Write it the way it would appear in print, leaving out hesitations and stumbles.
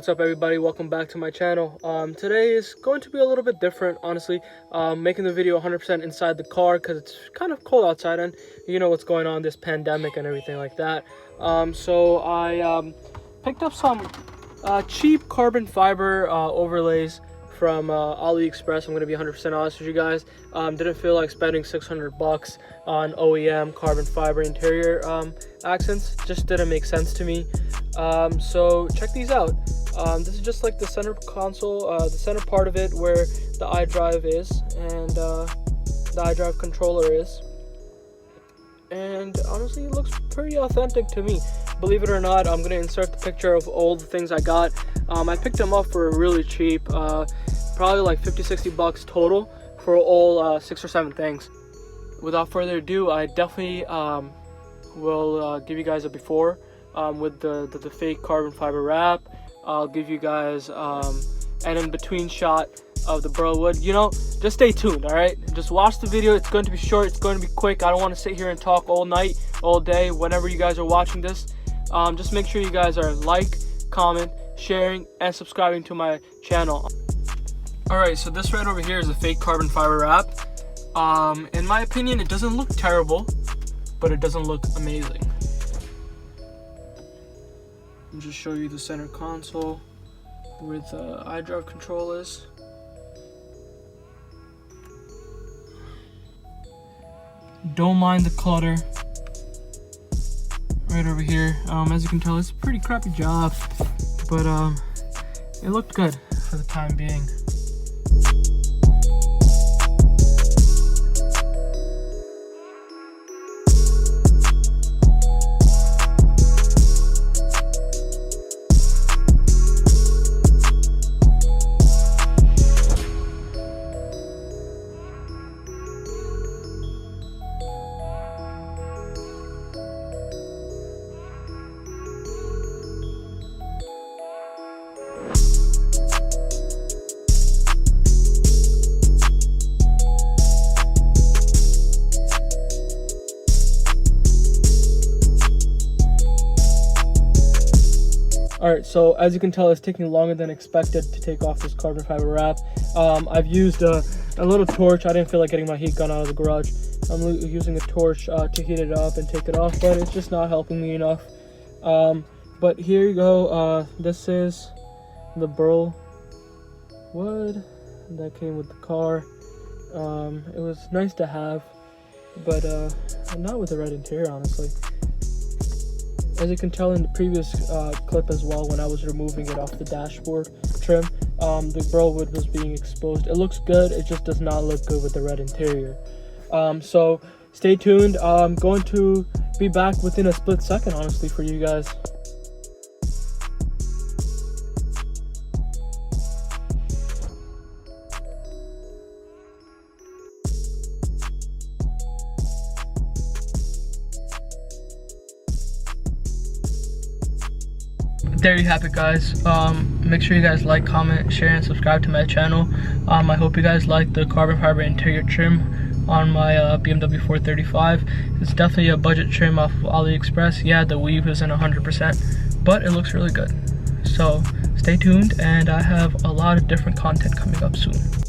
What's up, everybody? Welcome back to my channel. Today is going to be a little bit different, honestly. Making the video 100% inside the car because it's kind of cold outside and you know what's going on, this pandemic and everything like that. So I picked up some cheap carbon fiber overlays from AliExpress. I'm going to be 100% honest with you guys. Didn't feel like spending $600 on OEM carbon fiber interior accents. Just didn't make sense to me. So check these out. This is just like the center console, the center part of it where the iDrive is and the iDrive controller is. And honestly, it looks pretty authentic to me. Believe it or not, I'm going to insert the picture of all the things I got. I picked them up for really cheap, probably like $50-60 total for all 6 or 7 things. Without further ado, I definitely will give you guys a before with the fake carbon fiber wrap. I'll give you guys an in-between shot of the burl wood. You know, just stay tuned, all right? Just watch the video. It's going to be short. It's going to be quick. I don't want to sit here and talk all night, all day, whenever you guys are watching this. Just make sure you guys are like, comment, sharing, and subscribing to my channel. All right, so this right over here is a fake carbon fiber wrap. In my opinion, it doesn't look terrible, but it doesn't look amazing. I'll just show you the center console with iDrive controllers. Don't mind the clutter right over here. As you can tell, it's a pretty crappy job, but it looked good for the time being. Alright, so as you can tell, it's taking longer than expected to take off this carbon fiber wrap. I've used a little torch. I didn't feel like getting my heat gun out of the garage. I'm using a torch to heat it up and take it off, but it's just not helping me enough. But here you go. This is the burl wood that came with the car. It was nice to have, but not with the red interior, honestly. As you can tell in the previous clip as well, when I was removing it off the dashboard trim, the burl wood was being exposed. It looks good, it just does not look good with the red interior. So stay tuned. I'm going to be back within a split second, honestly, for you guys. There you have it, guys. Make sure you guys like, comment, share, and subscribe to my channel. I hope you guys like the carbon fiber interior trim on my BMW 435. It's definitely a budget trim off of AliExpress. Yeah, the weave isn't 100%, but it looks really good. So stay tuned, and I have a lot of different content coming up soon.